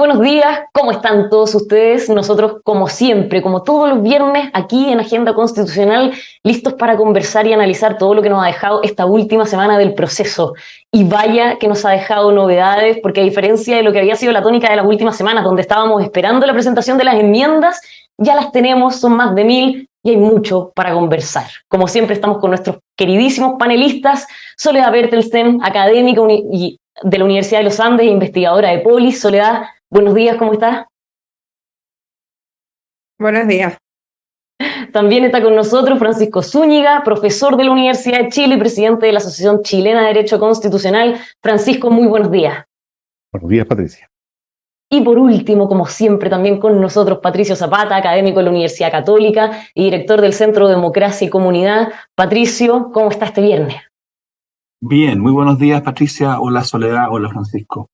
buenos días. ¿Cómo están todos ustedes? Nosotros, como siempre, como todos los viernes, aquí en Agenda Constitucional, listos para conversar y analizar todo lo que nos ha dejado esta última semana del proceso. Y vaya que nos ha dejado novedades, porque a diferencia de lo que había sido la tónica de las últimas semanas, donde estábamos esperando la presentación de las enmiendas, ya las tenemos, son más de 1000 y hay mucho para conversar. Como siempre, estamos con nuestros queridísimos panelistas, Soledad Bertelsen, académica y de la Universidad de los Andes, investigadora de Polis. Soledad, buenos días, ¿cómo estás? Buenos días. También está con nosotros Francisco Zúñiga, profesor de la Universidad de Chile y presidente de la Asociación Chilena de Derecho Constitucional. Francisco, muy buenos días. Buenos días, Patricia. Y por último, como siempre, también con nosotros Patricio Zapata, académico de la Universidad Católica y director del Centro de Democracia y Comunidad. Patricio, ¿cómo está este viernes? Bien, muy buenos días, Patricia. Hola, Soledad. Hola, Francisco.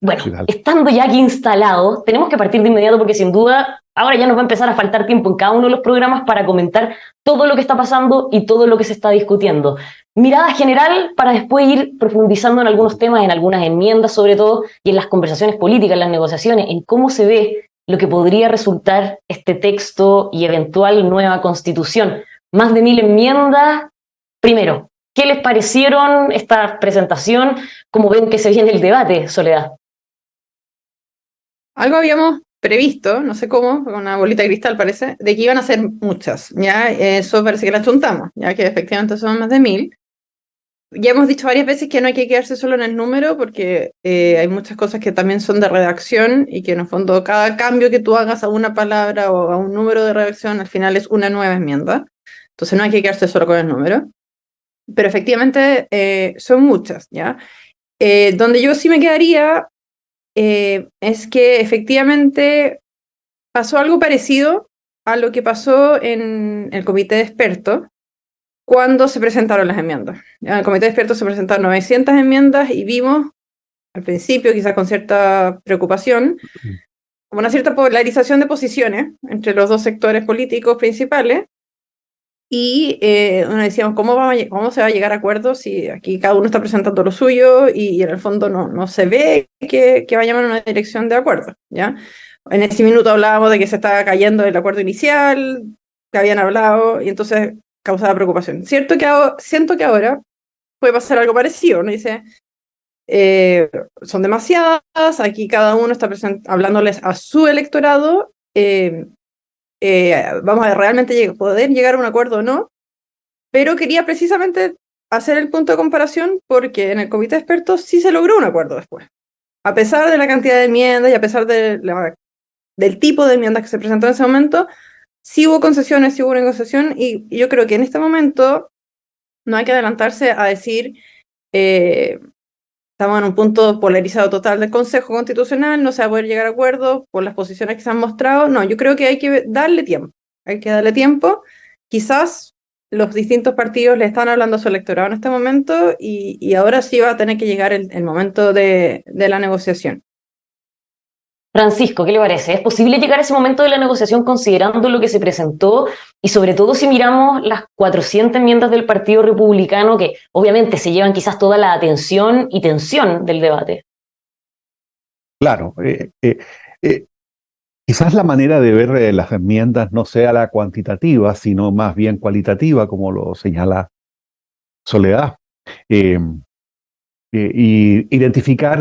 Bueno, estando ya aquí instalados, tenemos que partir de inmediato porque sin duda ahora ya nos va a empezar a faltar tiempo en cada uno de los programas para comentar todo lo que está pasando y todo lo que se está discutiendo. Mirada general para después ir profundizando en algunos temas, en algunas enmiendas sobre todo, y en las conversaciones políticas, en las negociaciones, en cómo se ve lo que podría resultar este texto y eventual nueva constitución. Más de 1000 enmiendas. Primero, ¿qué les parecieron esta presentación? ¿Cómo ven que se viene el debate, Soledad? Algo habíamos previsto, no sé cómo, con una bolita de cristal parece, de que iban a ser muchas, ¿ya? Eso parece que la chuntamos, ya que efectivamente son más de 1000. Ya hemos dicho varias veces que no hay que quedarse solo en el número porque hay muchas cosas que también son de redacción y que en el fondo cada cambio que tú hagas a una palabra o a un número de redacción al final es una nueva enmienda. Entonces no hay que quedarse solo con el número. Pero efectivamente son muchas, ¿ya? Donde yo sí me quedaría es que efectivamente pasó algo parecido a lo que pasó en el comité de expertos cuando se presentaron las enmiendas. En el comité de expertos se presentaron 900 enmiendas y vimos al principio, quizás con cierta preocupación, como una cierta polarización de posiciones entre los dos sectores políticos principales. Y uno decíamos, ¿cómo se va a llegar a acuerdos si aquí cada uno está presentando lo suyo y en el fondo no se ve que vayan en una dirección de acuerdo, ¿ya? En ese minuto hablábamos de que se estaba cayendo el acuerdo inicial, que habían hablado, y entonces causaba preocupación. Siento que ahora puede pasar algo parecido, ¿no? Dice, son demasiadas, aquí cada uno está hablándoles a su electorado, vamos a realmente poder llegar a un acuerdo o no, pero quería precisamente hacer el punto de comparación porque en el comité de expertos sí se logró un acuerdo después. A pesar de la cantidad de enmiendas y a pesar del tipo de enmiendas que se presentó en ese momento, sí hubo concesiones, sí hubo negociación y yo creo que en este momento no hay que adelantarse a decir estamos en un punto polarizado total del Consejo Constitucional, no se va a poder llegar a acuerdo por las posiciones que se han mostrado. No, yo creo que hay que darle tiempo. Hay que darle tiempo. Quizás los distintos partidos le están hablando a su electorado en este momento y ahora sí va a tener que llegar el momento de la negociación. Francisco, ¿qué le parece? ¿Es posible llegar a ese momento de la negociación considerando lo que se presentó y sobre todo si miramos las 400 enmiendas del Partido Republicano que obviamente se llevan quizás toda la atención y tensión del debate? Claro, quizás la manera de ver las enmiendas no sea la cuantitativa, sino más bien cualitativa, como lo señala Soledad. Y identificar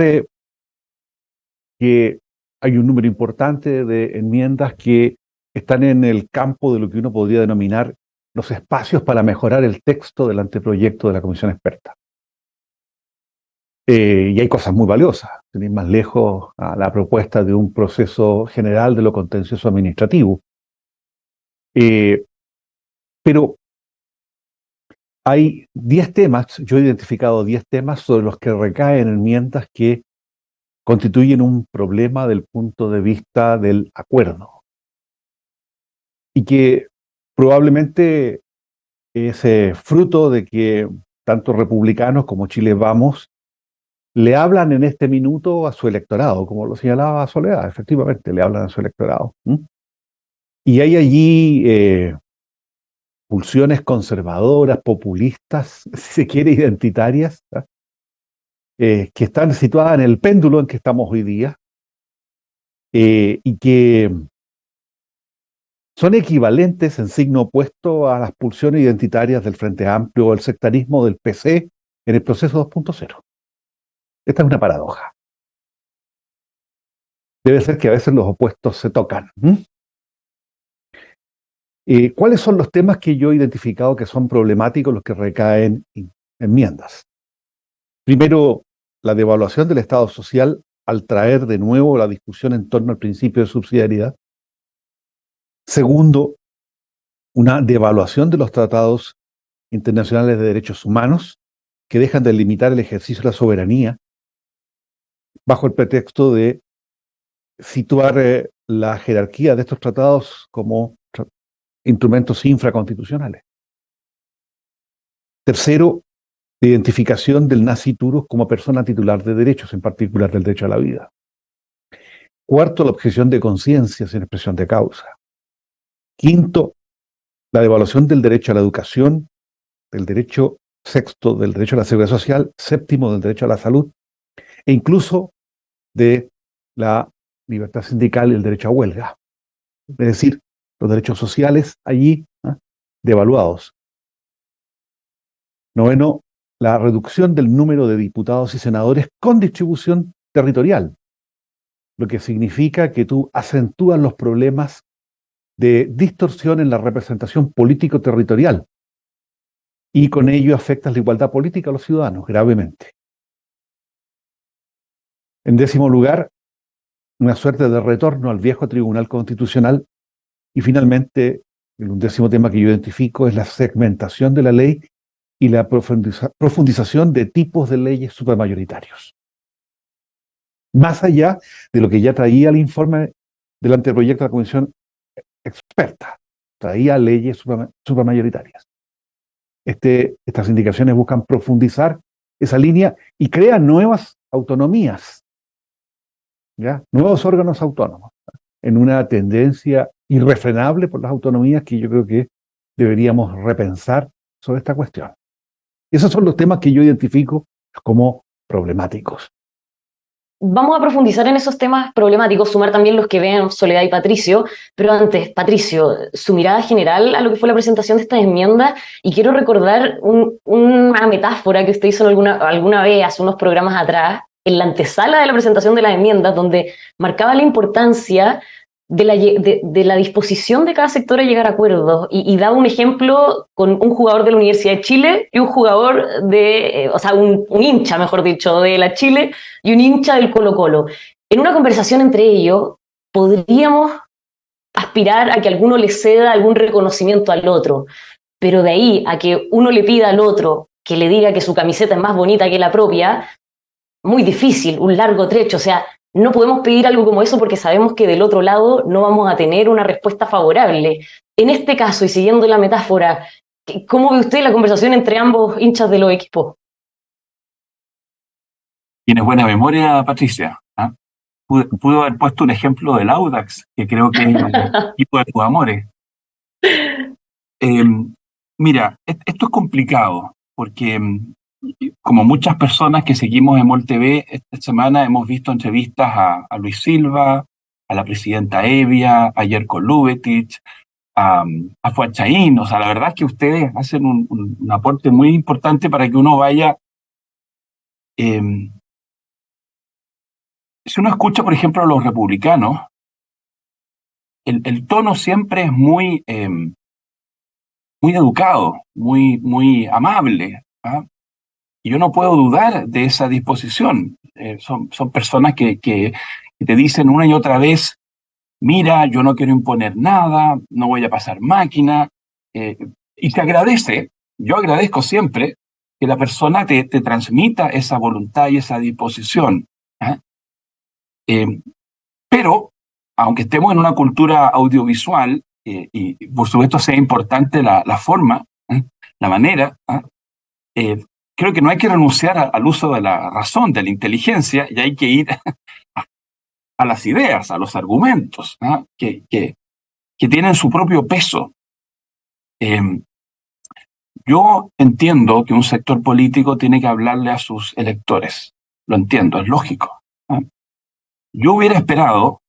que hay un número importante de enmiendas que están en el campo de lo que uno podría denominar los espacios para mejorar el texto del anteproyecto de la comisión experta. Y hay cosas muy valiosas, sin ir más lejos a la propuesta de un proceso general de lo contencioso administrativo. Pero hay 10 temas, yo he identificado 10 temas sobre los que recaen enmiendas que constituyen un problema del punto de vista del acuerdo y que probablemente es fruto de que tanto republicanos como Chile Vamos le hablan en este minuto a su electorado, como lo señalaba Soledad, efectivamente, le hablan a su electorado. Y hay allí pulsiones conservadoras, populistas, si se quiere, identitarias, que están situadas en el péndulo en que estamos hoy día, y que son equivalentes en signo opuesto a las pulsiones identitarias del Frente Amplio o el sectarismo del PC en el proceso 2.0. Esta es una paradoja. Debe ser que a veces los opuestos se tocan. ¿Cuáles son los temas que yo he identificado que son problemáticos, los que recaen en enmiendas? Primero, la devaluación del Estado social al traer de nuevo la discusión en torno al principio de subsidiariedad. Segundo, una devaluación de los tratados internacionales de derechos humanos que dejan de limitar el ejercicio de la soberanía bajo el pretexto de situar la jerarquía de estos tratados como instrumentos infraconstitucionales. Tercero, la identificación del nasciturus como persona titular de derechos, en particular del derecho a la vida. Cuarto, la objeción de conciencia sin expresión de causa. Quinto, la devaluación del derecho a la educación, del derecho sexto, del derecho a la seguridad social, séptimo, del derecho a la salud, e incluso de la libertad sindical y el derecho a huelga. Es decir, los derechos sociales allí devaluados. Noveno, la reducción del número de diputados y senadores con distribución territorial, lo que significa que tú acentúas los problemas de distorsión en la representación político-territorial y con ello afectas la igualdad política a los ciudadanos gravemente. En décimo lugar, una suerte de retorno al viejo Tribunal Constitucional y finalmente, el undécimo tema que yo identifico es la segmentación de la ley y la profundización de tipos de leyes supramayoritarios. Más allá de lo que ya traía el informe del anteproyecto de la Comisión Experta, traía leyes supramayoritarias. Estas indicaciones buscan profundizar esa línea y crean nuevas autonomías, ¿ya? Nuevos órganos autónomos, en una tendencia irrefrenable por las autonomías que yo creo que deberíamos repensar sobre esta cuestión. Esos son los temas que yo identifico como problemáticos. Vamos a profundizar en esos temas problemáticos, sumar también los que ven Soledad y Patricio, pero antes, Patricio, su mirada general a lo que fue la presentación de estas enmiendas, y quiero recordar una metáfora que usted hizo alguna vez, hace unos programas atrás, en la antesala de la presentación de las enmiendas, donde marcaba la importancia de la disposición de cada sector a llegar a acuerdos, y daba un ejemplo con un jugador de la Universidad de Chile y un jugador un hincha, mejor dicho, de la Chile y un hincha del Colo-Colo. En una conversación entre ellos, podríamos aspirar a que alguno le ceda algún reconocimiento al otro, pero de ahí a que uno le pida al otro que le diga que su camiseta es más bonita que la propia, muy difícil, un largo trecho. O sea, no podemos pedir algo como eso porque sabemos que del otro lado no vamos a tener una respuesta favorable. En este caso, y siguiendo la metáfora, ¿cómo ve usted la conversación entre ambos hinchas de los equipos? Tienes buena memoria, Patricia. Pudo haber puesto un ejemplo del Audax, que creo que es el equipo de tus amores. Mira, esto es complicado, porque como muchas personas que seguimos en MOL TV, esta semana hemos visto entrevistas a Luis Silva, a la presidenta Evia, ayer con Lubetich, a Fuad Chahín. O sea, la verdad es que ustedes hacen un aporte muy importante para que uno vaya. Si uno escucha, por ejemplo, a los republicanos, el tono siempre es muy educado, muy amable. Y yo no puedo dudar de esa disposición. Son personas que te dicen una y otra vez, mira, yo no quiero imponer nada, no voy a pasar máquina. Y te agradece, yo agradezco siempre que la persona te transmita esa voluntad y esa disposición. Pero, aunque estemos en una cultura audiovisual, y por supuesto sea importante la forma, la manera, creo que no hay que renunciar al uso de la razón, de la inteligencia, y hay que ir a las ideas, a los argumentos, que tienen su propio peso. Yo entiendo que un sector político tiene que hablarle a sus electores. Lo entiendo, es lógico. Yo hubiera esperado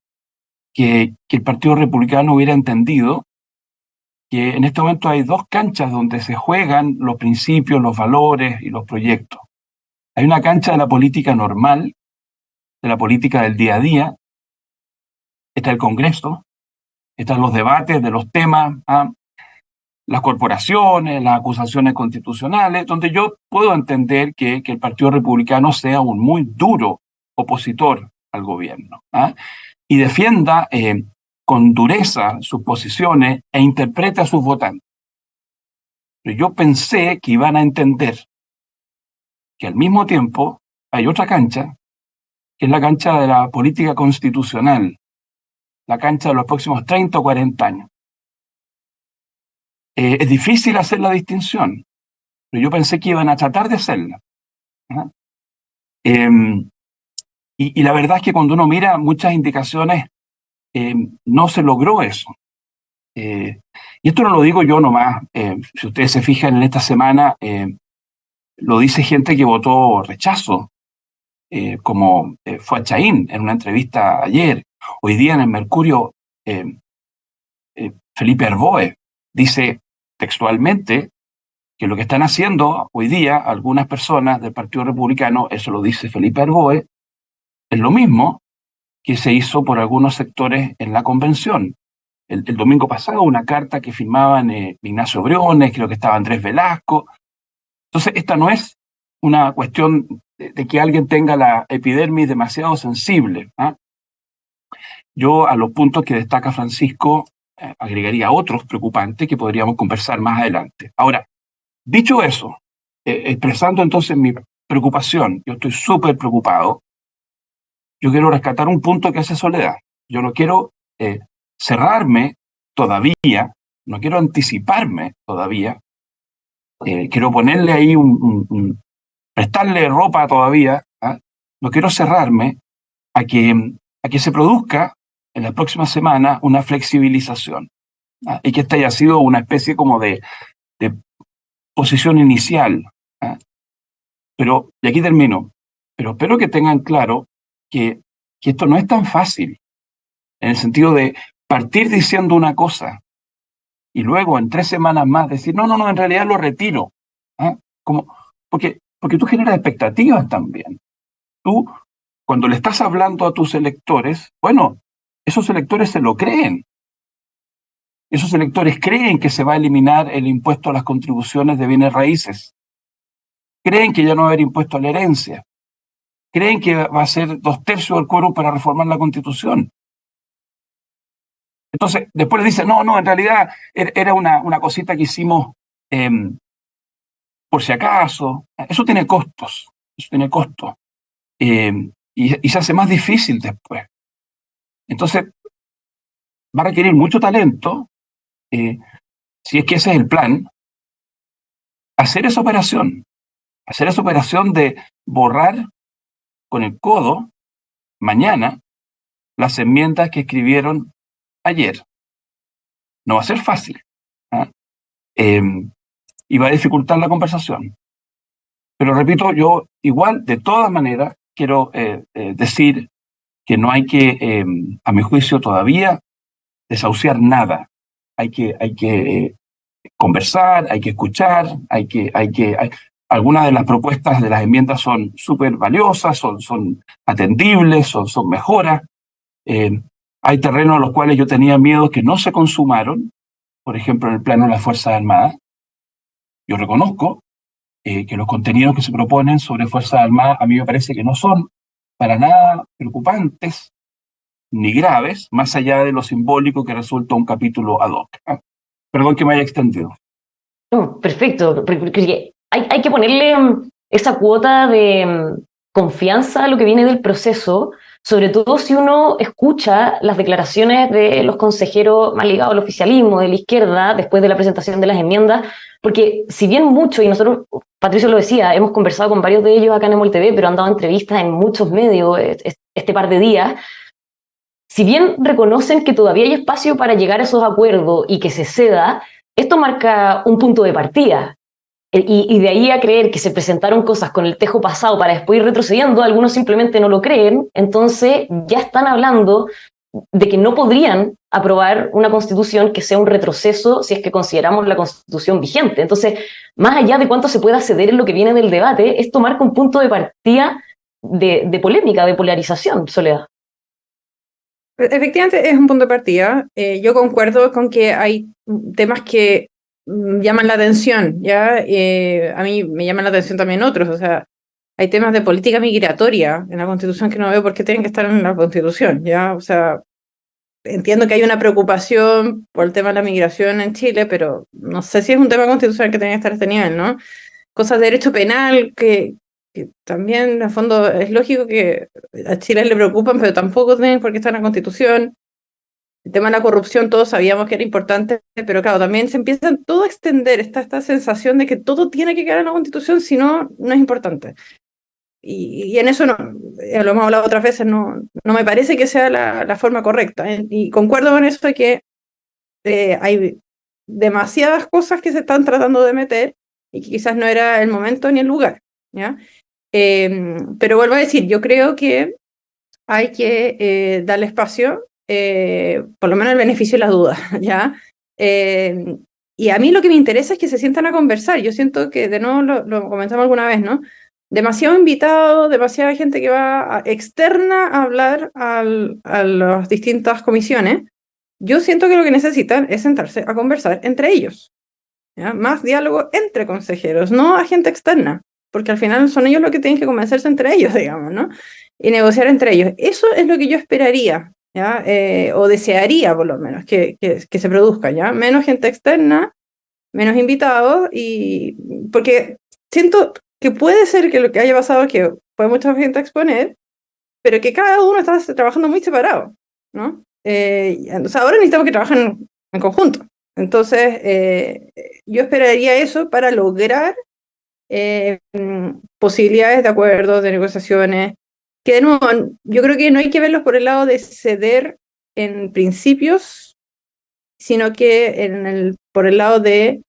que el Partido Republicano hubiera entendido que en este momento hay dos canchas donde se juegan los principios, los valores y los proyectos. Hay una cancha de la política normal, de la política del día a día, está el Congreso, están los debates de los temas, las corporaciones, las acusaciones constitucionales, donde yo puedo entender que el Partido Republicano sea un muy duro opositor al gobierno, y defienda con dureza sus posiciones e interprete a sus votantes. Pero yo pensé que iban a entender que al mismo tiempo hay otra cancha, que es la cancha de la política constitucional, la cancha de los próximos 30 o 40 años. Es difícil hacer la distinción, pero yo pensé que iban a tratar de hacerla. Y la verdad es que cuando uno mira muchas indicaciones, no se logró eso. Y esto no lo digo yo nomás. Si ustedes se fijan en esta semana, lo dice gente que votó rechazo, como fue a Chaín en una entrevista ayer. Hoy día en el Mercurio, Felipe Herboe dice textualmente que lo que están haciendo hoy día algunas personas del Partido Republicano, eso lo dice Felipe Herboe, es lo mismo que se hizo por algunos sectores en la convención. El domingo pasado una carta que firmaban Ignacio Briones, creo que estaba Andrés Velasco. Entonces esta no es una cuestión de que alguien tenga la epidermis demasiado sensible. Yo a los puntos que destaca Francisco agregaría otros preocupantes que podríamos conversar más adelante. Ahora, dicho eso, expresando entonces mi preocupación, yo estoy súper preocupado, yo quiero rescatar un punto que hace Soledad. Yo no quiero cerrarme todavía, no quiero anticiparme todavía, quiero ponerle ahí prestarle ropa todavía, no quiero cerrarme a que se produzca en la próxima semana una flexibilización, y que esta haya sido una especie como de posición inicial. Pero, y aquí termino, pero espero que tengan claro que esto no es tan fácil, en el sentido de partir diciendo una cosa y luego en 3 semanas más decir, no, en realidad lo retiro. Porque tú generas expectativas también. Tú, cuando le estás hablando a tus electores, bueno, esos electores se lo creen. Esos electores creen que se va a eliminar el impuesto a las contribuciones de bienes raíces. Creen que ya no va a haber impuesto a la herencia. Creen que va a ser 2/3 del quórum para reformar la Constitución. Entonces, después le dicen, no, en realidad era una cosita que hicimos por si acaso. Eso tiene costos. Y se hace más difícil después. Entonces, va a requerir mucho talento, si es que ese es el plan, hacer esa operación de borrar con el codo mañana las enmiendas que escribieron ayer. No va a ser fácil, y va a dificultar la conversación. Pero repito, yo igual, de todas maneras, quiero decir que no hay que, a mi juicio, todavía desahuciar nada. Hay que conversar, hay que escuchar, algunas de las propuestas de las enmiendas son súper valiosas, son atendibles, son mejoras. Hay terrenos a los cuales yo tenía miedo que no se consumaron, por ejemplo, en el plano de las Fuerzas Armadas. Yo reconozco que los contenidos que se proponen sobre Fuerzas Armadas a mí me parece que no son para nada preocupantes ni graves, más allá de lo simbólico que resulta un capítulo ad hoc. Perdón que me haya extendido. No, perfecto, porque hay que ponerle esa cuota de confianza a lo que viene del proceso, sobre todo si uno escucha las declaraciones de los consejeros más ligados al oficialismo, de la izquierda, después de la presentación de las enmiendas, porque si bien mucho, y nosotros, Patricio lo decía, hemos conversado con varios de ellos acá en Emol TV, pero han dado entrevistas en muchos medios este par de días, si bien reconocen que todavía hay espacio para llegar a esos acuerdos y que se ceda, esto marca un punto de partida. Y de ahí a creer que se presentaron cosas con el tejo pasado para después ir retrocediendo, algunos simplemente no lo creen, entonces ya están hablando de que no podrían aprobar una constitución que sea un retroceso si es que consideramos la constitución vigente. Entonces, más allá de cuánto se pueda ceder en lo que viene del debate, esto marca un punto de partida de polémica, de polarización, Soledad. Efectivamente es un punto de partida. Yo concuerdo con que hay temas que llaman la atención, ¿ya? A mí me llaman la atención también otros, o sea, hay temas de política migratoria en la Constitución que no veo por qué tienen que estar en la Constitución, ¿ya? O sea, entiendo que hay una preocupación por el tema de la migración en Chile, pero no sé si es un tema constitucional que tiene que estar a este nivel, ¿no? Cosas de derecho penal que también, en el fondo, es lógico que a Chile le preocupan, pero tampoco tienen por qué estar en la Constitución. El tema de la corrupción, todos sabíamos que era importante, pero claro, también se empieza todo a extender esta sensación de que todo tiene que quedar en la Constitución, si no, no es importante. Y en eso, no, lo hemos hablado otras veces, no me parece que sea la forma correcta. Y concuerdo con eso de que hay demasiadas cosas que se están tratando de meter y que quizás no era el momento ni el lugar, ¿ya? Pero vuelvo a decir, yo creo que hay que darle espacio, por lo menos el beneficio de la duda, ¿ya? Y a mí lo que me interesa es que se sientan a conversar. Yo siento que, de nuevo, lo comentamos alguna vez, ¿no? Demasiado invitado, demasiada gente que va externa a hablar a las distintas comisiones. Yo siento que lo que necesitan es sentarse a conversar entre ellos, ¿ya? Más diálogo entre consejeros, no a gente externa, porque al final son ellos los que tienen que convencerse entre ellos, digamos, ¿no? Y negociar entre ellos. Eso es lo que yo esperaría, ¿ya? O desearía, por lo menos, que se produzca, ¿ya? Menos gente externa, menos invitados, y porque siento que puede ser que lo que haya pasado es que fue mucha gente a exponer, pero que cada uno está trabajando muy separado, ¿no? Entonces ahora necesitamos que trabajen en conjunto. Entonces, yo esperaría eso para lograr posibilidades de acuerdos, de negociaciones, que de nuevo, yo creo que no hay que verlos por el lado de ceder en principios, sino que por el lado de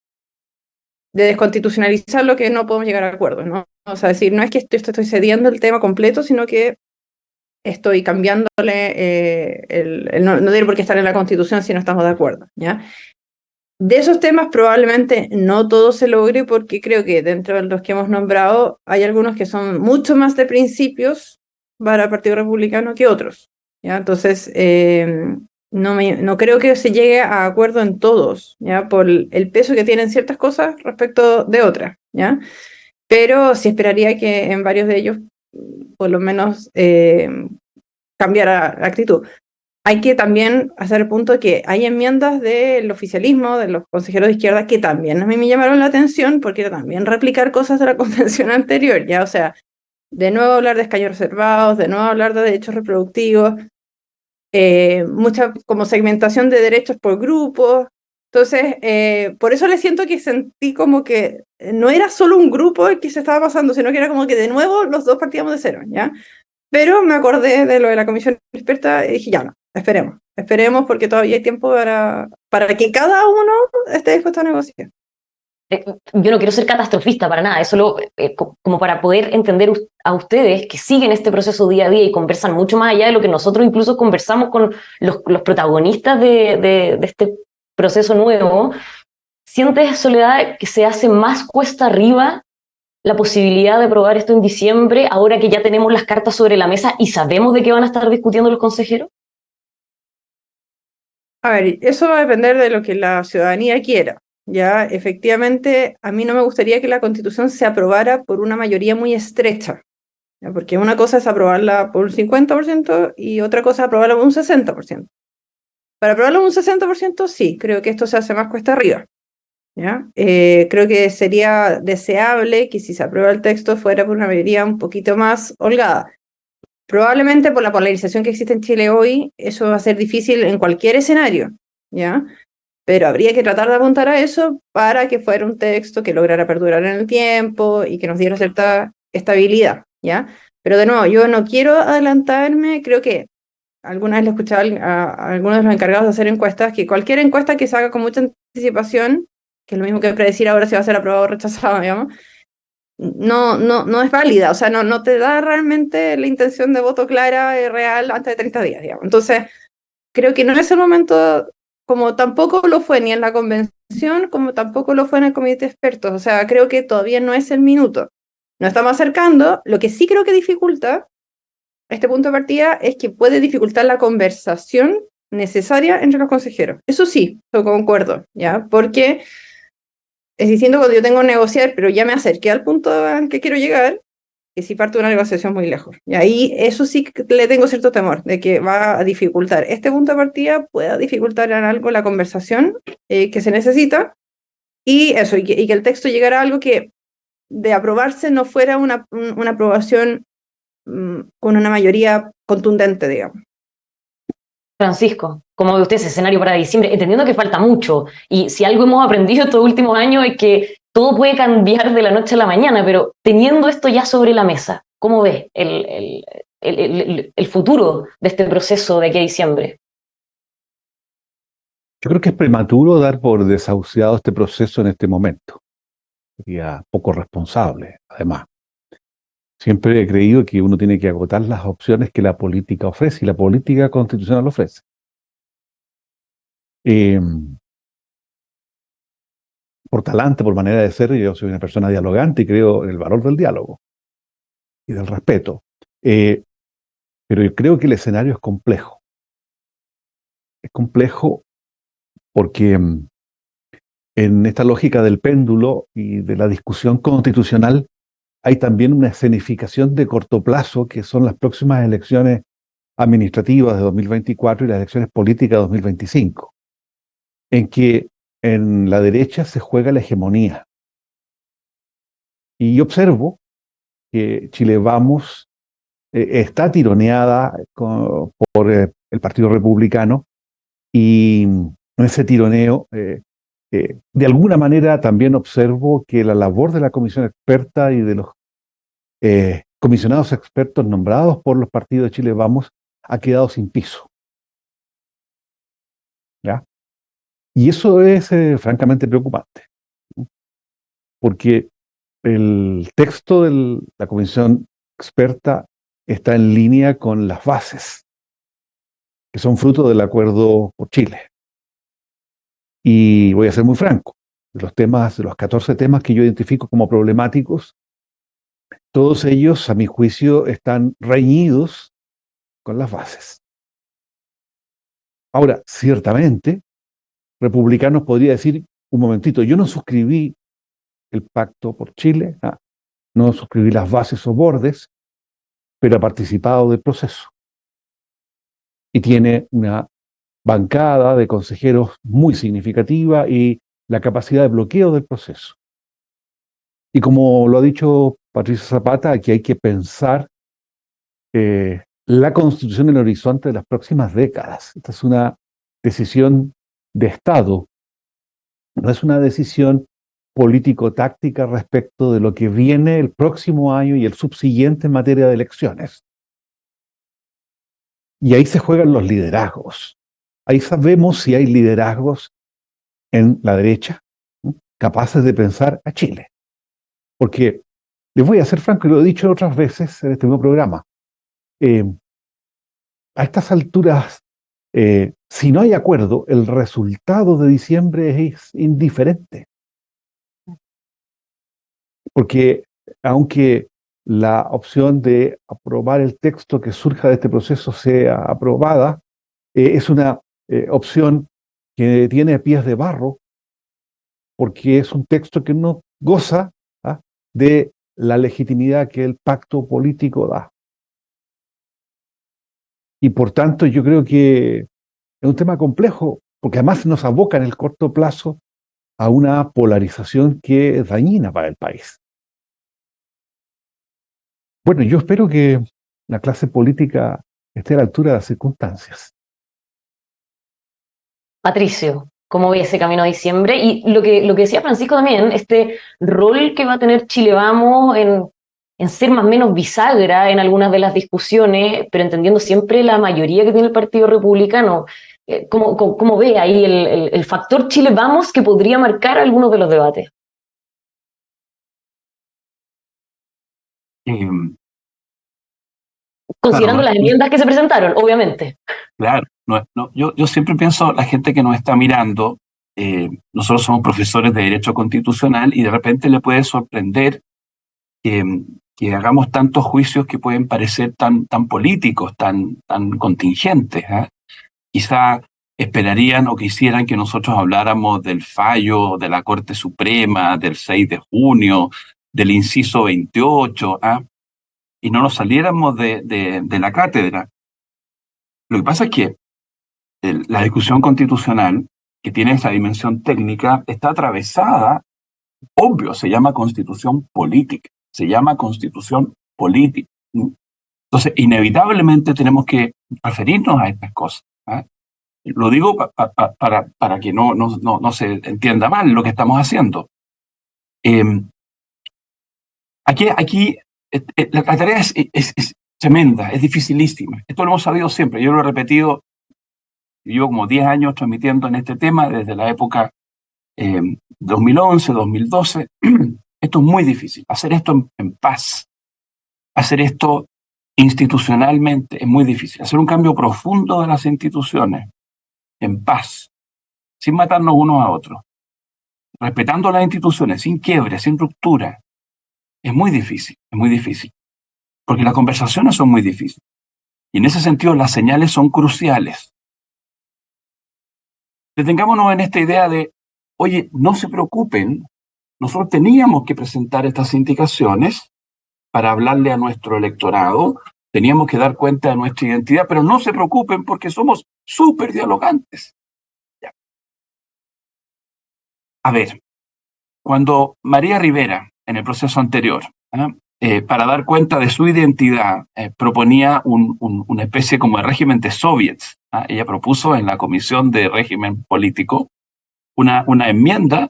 desconstitucionalizar lo que no podemos llegar a acuerdos, ¿no? O sea, decir, no es que estoy cediendo el tema completo, sino que estoy cambiándole, no tiene por qué estar en la Constitución si no estamos de acuerdo, ¿ya? De esos temas probablemente no todo se logre, porque creo que dentro de los que hemos nombrado hay algunos que son mucho más de principios para el Partido Republicano que otros, ¿ya? Entonces, no creo que se llegue a acuerdo en todos, ¿ya? Por el peso que tienen ciertas cosas respecto de otras, ¿ya? Pero sí esperaría que en varios de ellos, por lo menos, cambiara la actitud. Hay que también hacer el punto de que hay enmiendas del oficialismo, de los consejeros de izquierda, que también a mí me llamaron la atención, porque era también replicar cosas de la convención anterior, ¿ya? O sea, de nuevo hablar de escaños reservados, de nuevo hablar de derechos reproductivos, mucha como segmentación de derechos por grupos. Entonces, por eso le siento que sentí como que no era solo un grupo el que se estaba pasando, sino que era como que de nuevo los dos partíamos de cero, ¿ya? Pero me acordé de lo de la comisión experta y dije, ya no, esperemos porque todavía hay tiempo para que cada uno esté dispuesto a negociar. Yo no quiero ser catastrofista para nada, es solo como para poder entender a ustedes que siguen este proceso día a día y conversan mucho más allá de lo que nosotros incluso conversamos con los protagonistas de este proceso nuevo. ¿Sientes, Soledad, que se hace más cuesta arriba la posibilidad de aprobar esto en diciembre, ahora que ya tenemos las cartas sobre la mesa y sabemos de qué van a estar discutiendo los consejeros? A ver, eso va a depender de lo que la ciudadanía quiera. Ya, efectivamente, a mí no me gustaría que la Constitución se aprobara por una mayoría muy estrecha, ¿ya? Porque una cosa es aprobarla por un 50% y otra cosa es aprobarla por un 60%. Para aprobarla por un 60%, sí, creo que esto se hace más cuesta arriba, ¿ya? Creo que sería deseable que si se aprueba el texto fuera por una mayoría un poquito más holgada. Probablemente por la polarización que existe en Chile hoy, eso va a ser difícil en cualquier escenario, ¿ya? Pero habría que tratar de apuntar a eso para que fuera un texto que lograra perdurar en el tiempo y que nos diera cierta estabilidad, ¿ya? Pero de nuevo, yo no quiero adelantarme, creo que alguna vez le escuché a algunos de los encargados de hacer encuestas, que cualquier encuesta que se haga con mucha anticipación, que es lo mismo que predecir ahora si va a ser aprobado o rechazado, digamos, no es válida, o sea, no te da realmente la intención de voto clara y real antes de 30 días, digamos. Entonces, creo que no es el momento, como tampoco lo fue ni en la convención, como tampoco lo fue en el comité de expertos. O sea, creo que todavía no es el minuto. Nos estamos acercando. Lo que sí creo que dificulta este punto de partida es que puede dificultar la conversación necesaria entre los consejeros. Eso sí, lo concuerdo, ¿ya? Porque es diciendo cuando yo tengo que negociar, pero ya me acerqué al punto al que quiero llegar, que si parte de una negociación muy lejos. Y ahí eso sí que le tengo cierto temor, de que va a dificultar. Este punto de partida pueda dificultar en algo la conversación que se necesita, y eso, y que el texto llegara a algo que de aprobarse no fuera una aprobación con una mayoría contundente, digamos. Francisco, ¿cómo ve usted ese escenario para diciembre? Entendiendo que falta mucho, y si algo hemos aprendido estos últimos años es que todo puede cambiar de la noche a la mañana, pero teniendo esto ya sobre la mesa, ¿cómo ve el futuro de este proceso de aquí a diciembre? Yo creo que es prematuro dar por desahuciado este proceso en este momento. Sería poco responsable, además. Siempre he creído que uno tiene que agotar las opciones que la política ofrece, y la política constitucional ofrece. Eh, por talante, por manera de ser, yo soy una persona dialogante y creo en el valor del diálogo y del respeto. Pero yo creo que el escenario es complejo. Es complejo porque en esta lógica del péndulo y de la discusión constitucional hay también una escenificación de corto plazo, que son las próximas elecciones administrativas de 2024 y las elecciones políticas de 2025, en que en la derecha se juega la hegemonía. Y yo observo que Chile Vamos está tironeada por el Partido Republicano, y en ese tironeo, de alguna manera también observo que la labor de la comisión experta y de los comisionados expertos nombrados por los partidos de Chile Vamos ha quedado sin piso. ¿Ya? Y eso es francamente preocupante, porque el texto de la comisión experta está en línea con las bases, que son fruto del acuerdo por Chile. Y voy a ser muy franco, de los 14 temas que yo identifico como problemáticos, todos ellos, a mi juicio, están reñidos con las bases. Ahora, ciertamente, republicanos podría decir, un momentito, yo no suscribí el pacto por Chile, no suscribí las bases o bordes, pero ha participado del proceso. Y tiene una bancada de consejeros muy significativa y la capacidad de bloqueo del proceso. Y como lo ha dicho Patricia Zapata, aquí hay que pensar la constitución en el horizonte de las próximas décadas. Esta es una decisión de Estado, no es una decisión político-táctica respecto de lo que viene el próximo año y el subsiguiente en materia de elecciones. Y ahí se juegan los liderazgos. Ahí sabemos si hay liderazgos en la derecha, ¿no?, capaces de pensar a Chile. Porque, les voy a ser franco, y lo he dicho otras veces en este mismo programa, a estas alturas, si no hay acuerdo, el resultado de diciembre es indiferente. Porque aunque la opción de aprobar el texto que surja de este proceso sea aprobada, es una opción que tiene pies de barro, porque es un texto que no goza de la legitimidad que el pacto político da. Y por tanto yo creo que es un tema complejo, porque además nos aboca en el corto plazo a una polarización que es dañina para el país. Bueno, yo espero que la clase política esté a la altura de las circunstancias. Patricio, ¿cómo ve ese camino a diciembre? Y lo que decía Francisco también, este rol que va a tener Chile Vamos en ser más o menos bisagra en algunas de las discusiones, pero entendiendo siempre la mayoría que tiene el Partido Republicano. ¿Cómo ve ahí el factor Chile Vamos que podría marcar algunos de los debates? Eh, Considerando las enmiendas que se presentaron, obviamente. Claro, yo siempre pienso, la gente que nos está mirando, nosotros somos profesores de Derecho Constitucional y de repente le puede sorprender que hagamos tantos juicios que pueden parecer tan políticos, tan contingentes. Quizá esperarían o quisieran que nosotros habláramos del fallo de la Corte Suprema del 6 de junio, del inciso 28, y no nos saliéramos de la cátedra. Lo que pasa es que la discusión constitucional, que tiene esa dimensión técnica, está atravesada, obvio, se llama constitución política, Entonces, inevitablemente tenemos que referirnos a estas cosas. Lo digo para que no se entienda mal lo que estamos haciendo. Aquí la tarea es tremenda, es dificilísima. Esto lo hemos sabido siempre, yo lo he repetido. Llevo como 10 años transmitiendo en este tema, desde la época 2011, 2012. Esto es muy difícil. Hacer esto en paz, hacer esto institucionalmente es muy difícil. Hacer un cambio profundo de las instituciones en paz, sin matarnos unos a otros, respetando las instituciones, sin quiebre, sin ruptura, es muy difícil, porque las conversaciones son muy difíciles. Y en ese sentido las señales son cruciales. Detengámonos en esta idea de, oye, no se preocupen, nosotros teníamos que presentar estas indicaciones para hablarle a nuestro electorado, teníamos que dar cuenta de nuestra identidad, pero no se preocupen porque somos súper dialogantes. Ya. A ver, cuando María Rivera, en el proceso anterior, para dar cuenta de su identidad, proponía una especie como de régimen de soviets. Ella propuso en la Comisión de Régimen Político una enmienda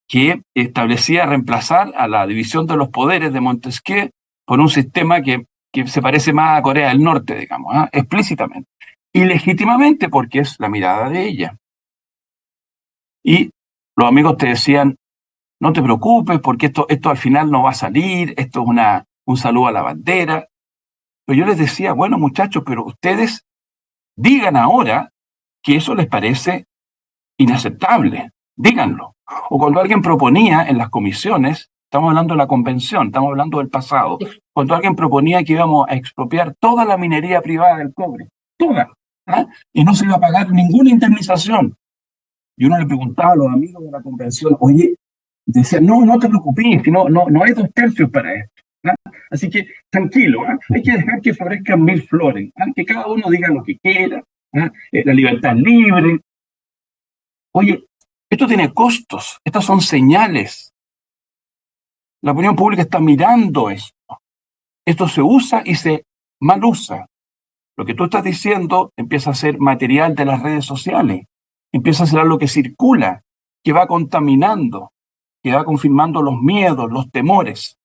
que establecía reemplazar a la división de los poderes de Montesquieu por un sistema que se parece más a Corea del Norte, digamos, explícitamente. Y legítimamente, porque es la mirada de ella. Y los amigos te decían, no te preocupes, porque esto al final no va a salir, esto es un saludo a la bandera. Pero yo les decía, bueno, muchachos, pero ustedes digan ahora que eso les parece inaceptable, díganlo. O cuando alguien proponía en las comisiones, estamos hablando de la convención, estamos hablando del pasado, cuando alguien proponía que íbamos a expropiar toda la minería privada del cobre, toda, y no se iba a pagar ninguna indemnización. Y uno le preguntaba a los amigos de la convención, oye, decían, no te preocupes, que no hay 2/3 para esto. Así que tranquilo, hay que dejar que florezcan 1000 flores, que cada uno diga lo que quiera, la libertad libre. Oye, esto tiene costos, estas son señales. La opinión pública está mirando esto. Esto se usa y se mal usa. Lo que tú estás diciendo empieza a ser material de las redes sociales, empieza a ser algo que circula, que va contaminando, que va confirmando los miedos, los temores.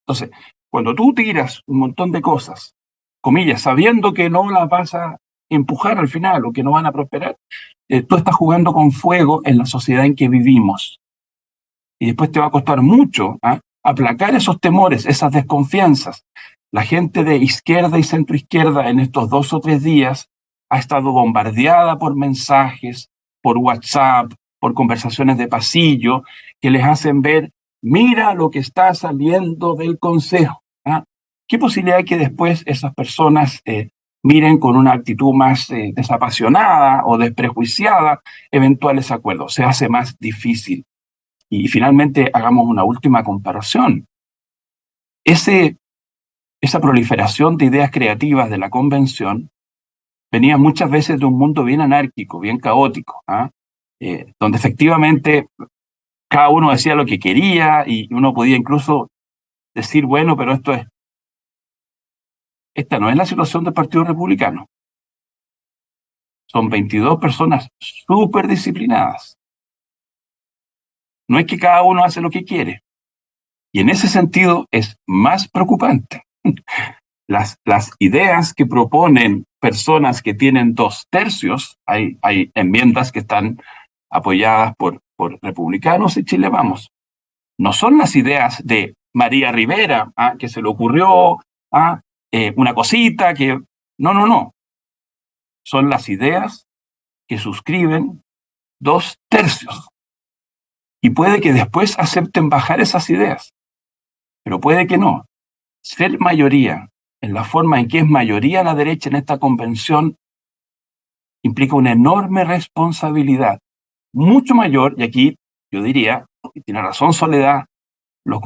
Entonces, cuando tú tiras un montón de cosas, comillas, sabiendo que no las vas a empujar al final o que no van a prosperar, tú estás jugando con fuego en la sociedad en que vivimos. Y después te va a costar mucho aplacar esos temores, esas desconfianzas. La gente de izquierda y centroizquierda en estos 2 o 3 días ha estado bombardeada por mensajes, por WhatsApp, por conversaciones de pasillo, que les hacen ver, mira lo que está saliendo del Consejo. ¿Qué posibilidad hay que después esas personas miren con una actitud más desapasionada o desprejuiciada eventuales acuerdos? Se hace más difícil. Y finalmente hagamos una última comparación. Esa proliferación de ideas creativas de la convención venía muchas veces de un mundo bien anárquico, bien caótico, donde efectivamente cada uno decía lo que quería y uno podía incluso decir, bueno, pero esta no es la situación del Partido Republicano. Son 22 personas súper disciplinadas. No es que cada uno hace lo que quiere. Y en ese sentido es más preocupante. Las ideas que proponen personas que tienen 2/3, hay enmiendas que están apoyadas por republicanos y Chile Vamos. No son las ideas de María Rivera, que se le ocurrió una cosita que... No. Son las ideas que suscriben 2/3. Y puede que después acepten bajar esas ideas, pero puede que no. Ser mayoría, en la forma en que es mayoría la derecha en esta convención, implica una enorme responsabilidad, mucho mayor, y aquí yo diría, y tiene razón Soledad, los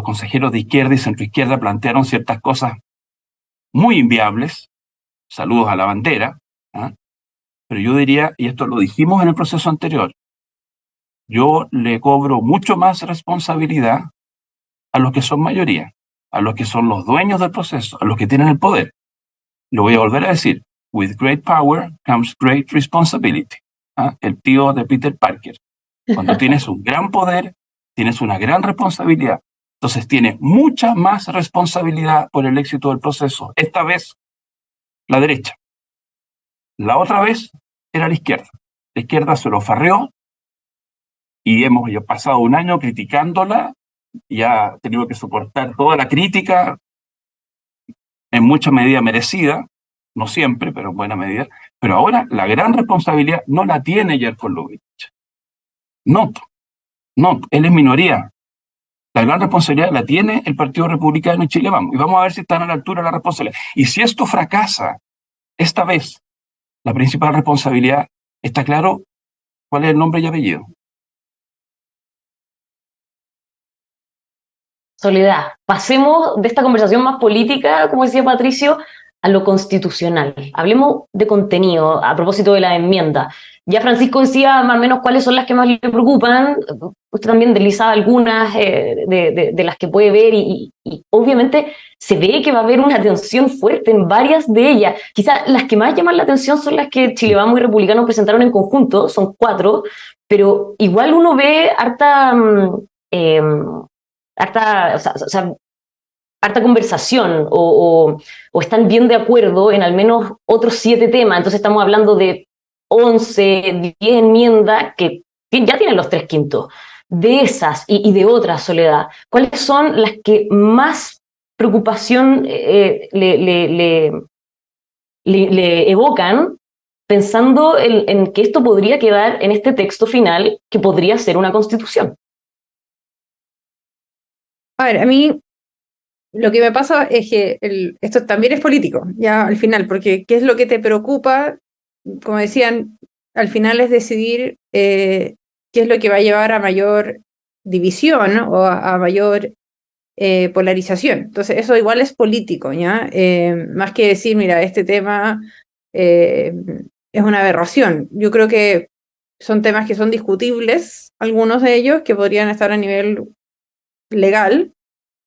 consejeros de izquierda y centroizquierda plantearon ciertas cosas muy inviables, saludos a la bandera, ¿ah? Pero yo diría, y esto lo dijimos en el proceso anterior, yo le cobro mucho más responsabilidad a los que son mayoría, a los que son los dueños del proceso, a los que tienen el poder. Lo voy a volver a decir, with great power comes great responsibility. ¿Ah? El tío de Peter Parker. Cuando tienes un gran poder, tienes una gran responsabilidad. Entonces tienes mucha más responsabilidad por el éxito del proceso. Esta vez, la derecha. La otra vez era la izquierda. La izquierda se lo farreó y hemos ya pasado un año criticándola, ya ha tenido que soportar toda la crítica, en mucha medida merecida, no siempre, pero en buena medida. Pero ahora la gran responsabilidad no la tiene Jerko Lubich. No, él es minoría. La gran responsabilidad la tiene el Partido Republicano y Chile Vamos. Y vamos a ver si están a la altura de la responsabilidad. Y si esto fracasa, esta vez, la principal responsabilidad, está claro cuál es el nombre y apellido. Soledad, pasemos de esta conversación más política, como decía Patricio, a lo constitucional. Hablemos de contenido a propósito de la enmienda. Ya Francisco decía más o menos cuáles son las que más le preocupan. Usted también deslizaba algunas de las que puede ver y obviamente se ve que va a haber una tensión fuerte en varias de ellas. Quizás las que más llaman la atención son las que Chile Vamos y Republicanos presentaron en conjunto, son 4, pero igual uno ve harta conversación o están bien de acuerdo en al menos otros 7 temas. Entonces estamos hablando de 11, 10 enmiendas que ya tienen los 3/5. De esas y de otras, Soledad, ¿cuáles son las que más preocupación le evocan pensando en que esto podría quedar en este texto final que podría ser una constitución? A ver, a mí lo que me pasa es que esto también es político, ya al final, porque ¿qué es lo que te preocupa? Como decían, al final es decidir qué es lo que va a llevar a mayor división, ¿no? O a mayor polarización. Entonces, eso igual es político, ¿ya? Más que decir, mira, este tema es una aberración. Yo creo que son temas que son discutibles, algunos de ellos, que podrían estar a nivel legal,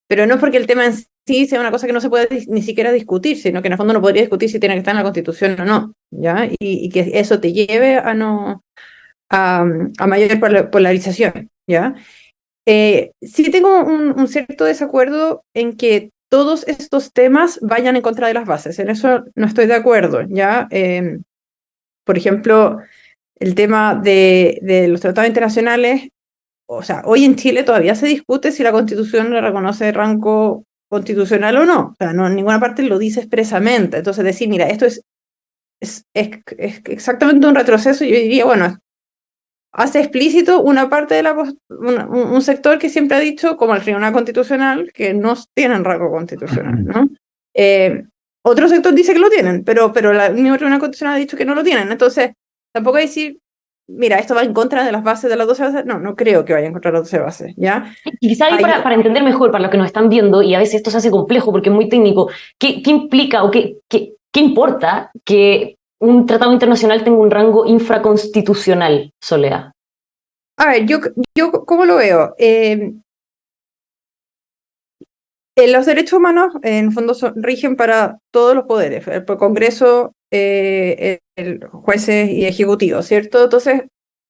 pero no es porque el tema en sí sea una cosa que no se puede ni siquiera discutir, sino que en el fondo no podría discutir si tiene que estar en la Constitución o no, ¿ya? Y que eso te lleve a mayor polarización, ¿ya? Sí tengo un cierto desacuerdo en que todos estos temas vayan en contra de las bases, en eso no estoy de acuerdo, ¿ya? Por ejemplo, el tema de los tratados internacionales. O sea, hoy en Chile todavía se discute si la Constitución le reconoce rango constitucional o no. O sea, no en ninguna parte lo dice expresamente. Entonces decir, mira, esto es exactamente un retroceso, yo diría, bueno, hace explícito una parte de un sector que siempre ha dicho, como el Tribunal Constitucional, que no tienen rango constitucional, ¿no? Otro sector dice que lo tienen, pero el mismo Tribunal Constitucional ha dicho que no lo tienen. Entonces, tampoco hay decir, mira, esto va en contra de las bases de las 12 bases. No creo que vaya en contra de las 12 bases, ¿ya? Y quizá ahí para entender mejor, para los que nos están viendo, y a veces esto se hace complejo porque es muy técnico, ¿qué implica o qué importa que un tratado internacional tenga un rango infraconstitucional, Soledad? A ver, yo ¿cómo lo veo? Los derechos humanos, en el fondo, rigen para todos los poderes, el Congreso, jueces y ejecutivos, ¿cierto? Entonces,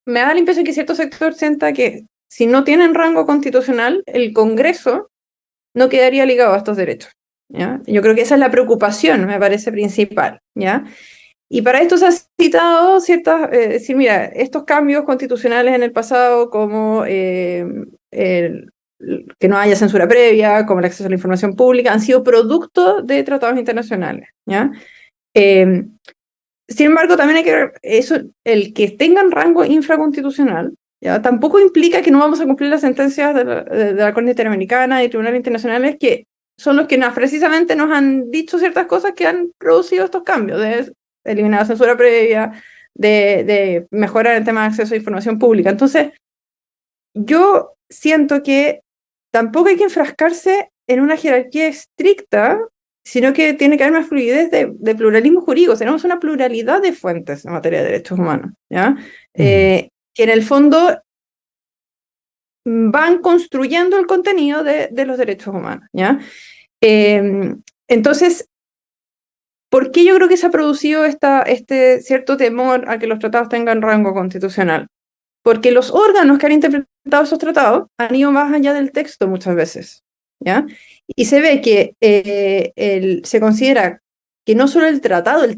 me da la impresión que cierto sector sienta que si no tienen rango constitucional, el Congreso no quedaría ligado a estos derechos, ¿ya? Yo creo que esa es la preocupación, me parece principal, ¿ya? Y para esto se ha citado ciertas, decir, mira, estos cambios constitucionales en el pasado, como que no haya censura previa, como el acceso a la información pública, han sido producto de tratados internacionales, ¿ya? Sin embargo, también hay que ver eso, el que tengan rango infraconstitucional, ¿ya? Tampoco implica que no vamos a cumplir las sentencias de la Corte Interamericana y tribunales internacionales, que son los que precisamente nos han dicho ciertas cosas que han producido estos cambios, de eliminar la censura previa, de mejorar el tema de acceso a información pública. Entonces, yo siento que tampoco hay que enfrascarse en una jerarquía estricta, sino que tiene que haber más fluidez de pluralismo jurídico. Tenemos una pluralidad de fuentes en materia de derechos humanos, ¿ya? Que en el fondo van construyendo el contenido de los derechos humanos, ¿ya? Entonces, ¿por qué yo creo que se ha producido este cierto temor a que los tratados tengan rango constitucional? Porque los órganos que han interpretado esos tratados han ido más allá del texto muchas veces, ¿ya? Y se ve que se considera que no solo el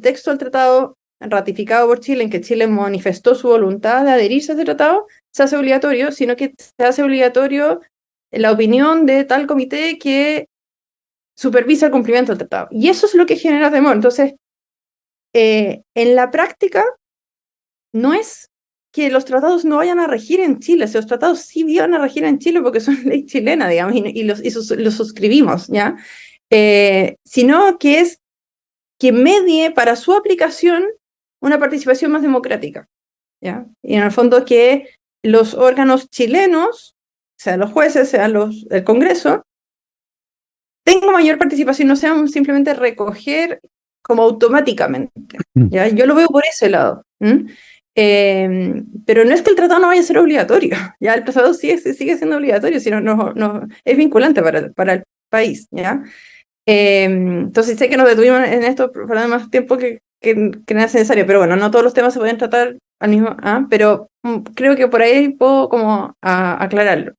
texto del tratado ratificado por Chile, en que Chile manifestó su voluntad de adherirse a ese tratado, se hace obligatorio, sino que se hace obligatorio la opinión de tal comité que supervisa el cumplimiento del tratado. Y eso es lo que genera temor. Entonces, en la práctica, no es que los tratados no vayan a regir en Chile, si los tratados sí van a regir en Chile porque son ley chilena, digamos, y los suscribimos, ¿ya? Sino que es que medie para su aplicación una participación más democrática, ¿ya? Y en el fondo que los órganos chilenos, sean los jueces, sean el Congreso, tengan mayor participación, no sean simplemente recoger como automáticamente, ¿ya? Yo lo veo por ese lado. Pero no es que el tratado no vaya a ser obligatorio, ya el tratado sigue siendo obligatorio, sino no, es vinculante para el país, ¿ya? Entonces sé que nos detuvimos en esto por más tiempo que no es necesario, pero bueno, no todos los temas se pueden tratar al mismo, pero creo que por ahí puedo como aclararlo.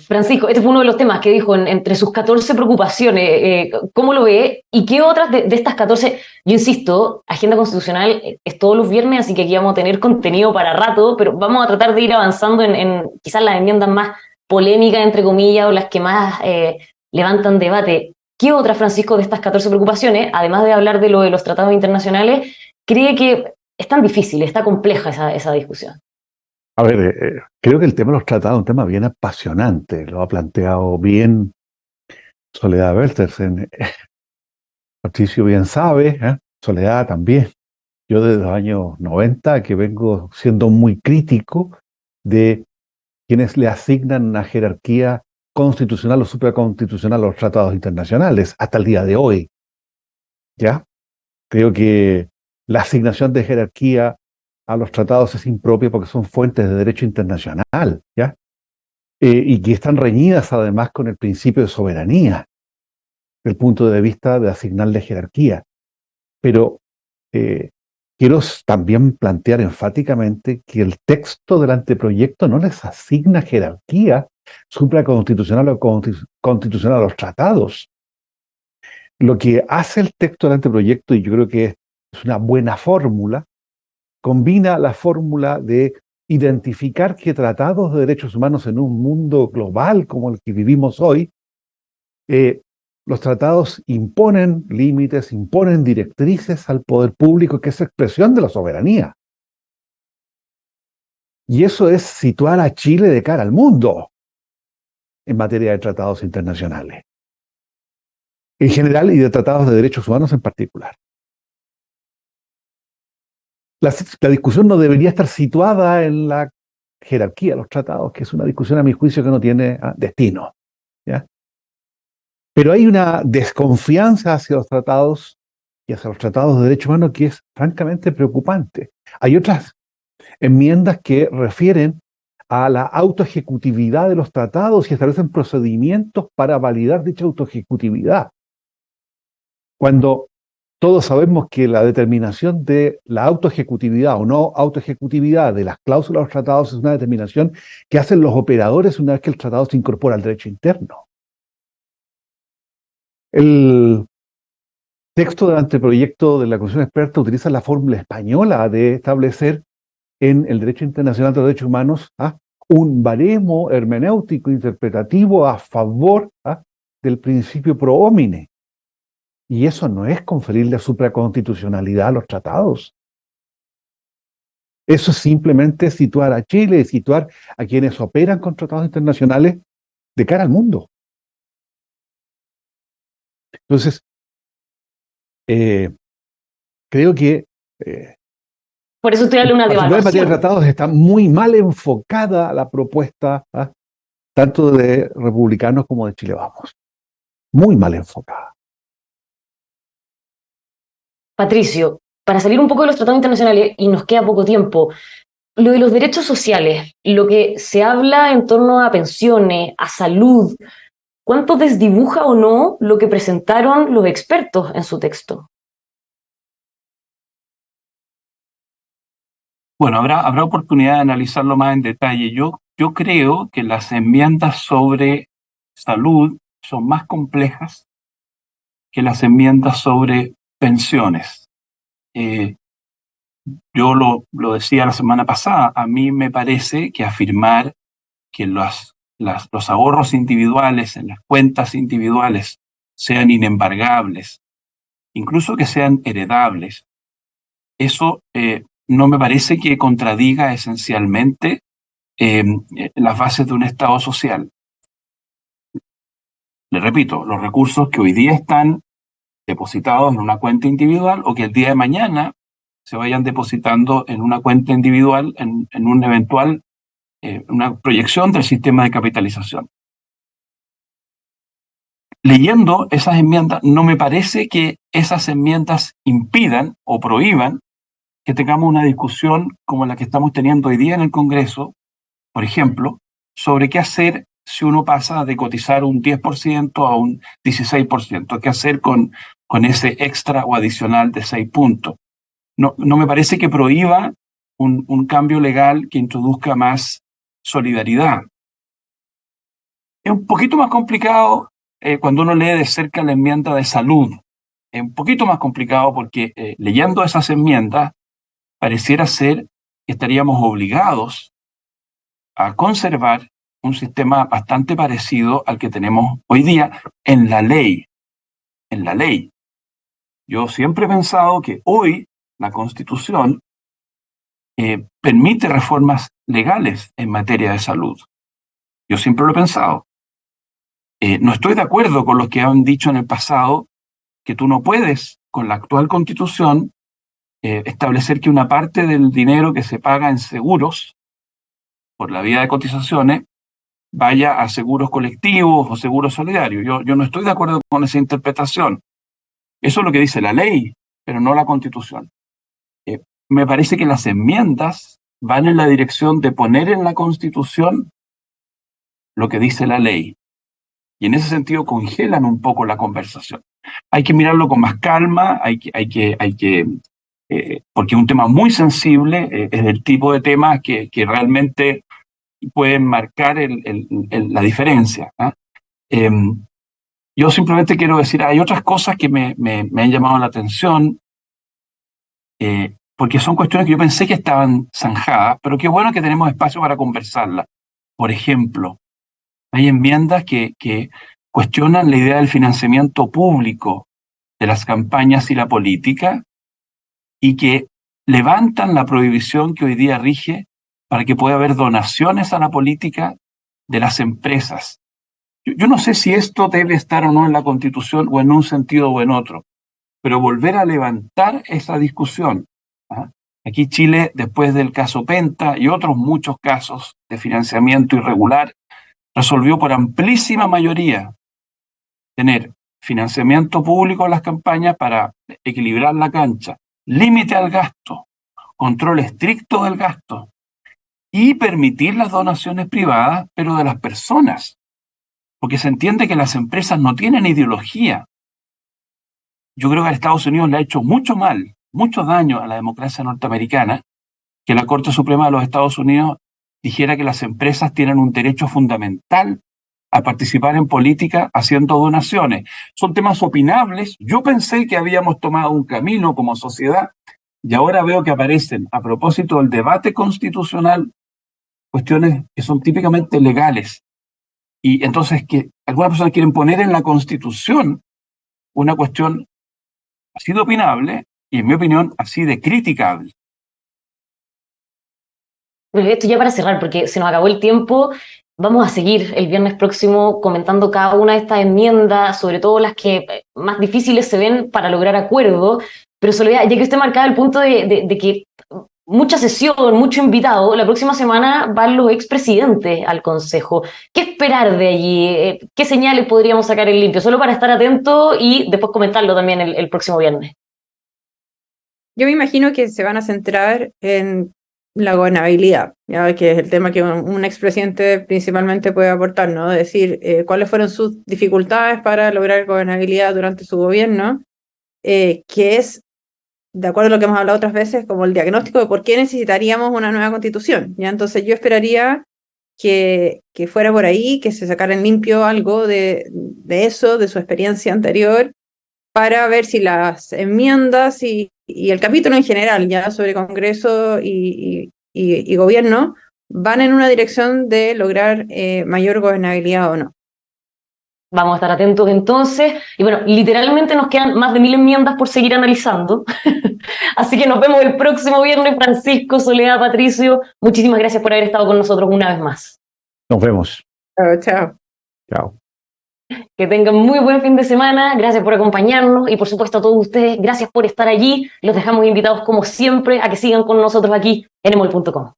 Francisco, este fue uno de los temas que dijo entre sus 14 preocupaciones. ¿Cómo lo ve? ¿Y qué otras de estas 14? Yo insisto, agenda constitucional es todos los viernes, así que aquí vamos a tener contenido para rato, pero vamos a tratar de ir avanzando en quizás las enmiendas más polémicas, entre comillas, o las que más levantan debate. ¿Qué otras, Francisco, de estas 14 preocupaciones, además de hablar de lo de los tratados internacionales, cree que es tan difícil, está compleja esa discusión? A ver, creo que el tema de los tratados es un tema bien apasionante. Lo ha planteado bien Soledad Bertelsen. Patricio bien sabe, Soledad también. Yo desde los años 90 que vengo siendo muy crítico de quienes le asignan una jerarquía constitucional o supraconstitucional a los tratados internacionales hasta el día de hoy. ¿Ya? Creo que la asignación de jerarquía a los tratados es impropia porque son fuentes de derecho internacional, ¿ya? Y que están reñidas además con el principio de soberanía, desde el punto de vista de asignarle jerarquía. Pero quiero también plantear enfáticamente que el texto del anteproyecto no les asigna jerarquía supraconstitucional o constitucional a los tratados. Lo que hace el texto del anteproyecto, y yo creo que es una buena fórmula, combina la fórmula de identificar que tratados de derechos humanos en un mundo global como el que vivimos hoy, los tratados imponen límites, imponen directrices al poder público, que es expresión de la soberanía. Y eso es situar a Chile de cara al mundo en materia de tratados internacionales, en general, y de tratados de derechos humanos en particular. La discusión no debería estar situada en la jerarquía de los tratados, que es una discusión, a mi juicio, que no tiene destino, ¿ya? Pero hay una desconfianza hacia los tratados y hacia los tratados de derechos humanos que es francamente preocupante. Hay otras enmiendas que refieren a la autoejecutividad de los tratados y establecen procedimientos para validar dicha autoejecutividad. Cuando todos sabemos que la determinación de la autoejecutividad o no autoejecutividad de las cláusulas de los tratados es una determinación que hacen los operadores una vez que el tratado se incorpora al derecho interno. El texto del anteproyecto de la Comisión Experta utiliza la fórmula española de establecer en el derecho internacional de los derechos humanos un baremo hermenéutico interpretativo a favor del principio pro homine. Y eso no es conferirle supraconstitucionalidad a los tratados. Eso es simplemente situar a Chile, situar a quienes operan con tratados internacionales de cara al mundo. Entonces, creo que por eso usted habla de una en materia de devaluación. tratados está muy mal enfocada la propuesta, tanto de republicanos como de Chile Vamos. Muy mal enfocada. Patricio, para salir un poco de los tratados internacionales, y nos queda poco tiempo, lo de los derechos sociales, lo que se habla en torno a pensiones, a salud, ¿cuánto desdibuja o no lo que presentaron los expertos en su texto? Bueno, habrá oportunidad de analizarlo más en detalle. Yo creo que las enmiendas sobre salud son más complejas que las enmiendas sobre pensiones. Yo lo decía la semana pasada, a mí me parece que afirmar que los ahorros individuales en las cuentas individuales sean inembargables, incluso que sean heredables, eso no me parece que contradiga esencialmente las bases de un Estado social. Le repito, los recursos que hoy día están depositados en una cuenta individual o que el día de mañana se vayan depositando en una cuenta individual en un eventual, una proyección del sistema de capitalización. Leyendo esas enmiendas, no me parece que esas enmiendas impidan o prohíban que tengamos una discusión como la que estamos teniendo hoy día en el Congreso, por ejemplo, sobre qué hacer si uno pasa de cotizar un 10% a un 16%, qué hacer con ese extra o adicional de 6 puntos. No me parece que prohíba un cambio legal que introduzca más solidaridad. Es un poquito más complicado cuando uno lee de cerca la enmienda de salud. Es un poquito más complicado porque leyendo esas enmiendas pareciera ser que estaríamos obligados a conservar un sistema bastante parecido al que tenemos hoy día en la ley. En la ley. Yo siempre he pensado que hoy la Constitución permite reformas legales en materia de salud. Yo siempre lo he pensado. No estoy de acuerdo con los que han dicho en el pasado que tú no puedes, con la actual Constitución, establecer que una parte del dinero que se paga en seguros por la vía de cotizaciones vaya a seguros colectivos o seguros solidarios. Yo no estoy de acuerdo con esa interpretación. Eso es lo que dice la ley, pero no la Constitución. Me parece que las enmiendas van en la dirección de poner en la Constitución lo que dice la ley. Y en ese sentido congelan un poco la conversación. Hay que mirarlo con más calma, porque es un tema muy sensible, es el tipo de temas que realmente pueden marcar la diferencia. Yo simplemente quiero decir, hay otras cosas que me han llamado la atención, porque son cuestiones que yo pensé que estaban zanjadas, pero qué bueno que tenemos espacio para conversarlas. Por ejemplo, hay enmiendas que cuestionan la idea del financiamiento público de las campañas y la política y que levantan la prohibición que hoy día rige para que pueda haber donaciones a la política de las empresas. Yo no sé si esto debe estar o no en la Constitución o en un sentido o en otro, pero volver a levantar esa discusión. Aquí Chile, después del caso Penta y otros muchos casos de financiamiento irregular, resolvió por amplísima mayoría tener financiamiento público en las campañas para equilibrar la cancha, límite al gasto, control estricto del gasto y permitir las donaciones privadas, pero de las personas, porque se entiende que las empresas no tienen ideología. Yo creo que a Estados Unidos le ha hecho mucho mal, mucho daño a la democracia norteamericana, que la Corte Suprema de los Estados Unidos dijera que las empresas tienen un derecho fundamental a participar en política haciendo donaciones. Son temas opinables. Yo pensé que habíamos tomado un camino como sociedad y ahora veo que aparecen, a propósito del debate constitucional cuestiones que son típicamente legales. Y entonces que algunas personas quieren poner en la Constitución una cuestión así de opinable y, en mi opinión, así de criticable. Esto ya para cerrar, porque se nos acabó el tiempo. Vamos a seguir el viernes próximo comentando cada una de estas enmiendas, sobre todo las que más difíciles se ven para lograr acuerdo. Pero Soledad, ya que usted marcaba el punto de que mucha sesión, mucho invitado, la próxima semana van los expresidentes al Consejo. ¿Qué esperar de allí? ¿Qué señales podríamos sacar en limpio? Solo para estar atentos y después comentarlo también el próximo viernes. Yo me imagino que se van a centrar en la gobernabilidad, ya que es el tema que un expresidente principalmente puede aportar, ¿no? Decir cuáles fueron sus dificultades para lograr gobernabilidad durante su gobierno, que es, de acuerdo a lo que hemos hablado otras veces, como el diagnóstico de por qué necesitaríamos una nueva constitución, ¿ya? Entonces yo esperaría que fuera por ahí, que se sacara en limpio algo de eso, de su experiencia anterior, para ver si las enmiendas y el capítulo en general, ya sobre Congreso y gobierno, van en una dirección de lograr mayor gobernabilidad o no. Vamos a estar atentos entonces. Y bueno, literalmente nos quedan más de 1000 enmiendas por seguir analizando. Así que nos vemos el próximo viernes. Francisco, Soledad, Patricio, muchísimas gracias por haber estado con nosotros una vez más. Nos vemos. Chao, chao. Chao. Que tengan muy buen fin de semana. Gracias por acompañarnos y por supuesto a todos ustedes, gracias por estar allí. Los dejamos invitados como siempre a que sigan con nosotros aquí en emol.com.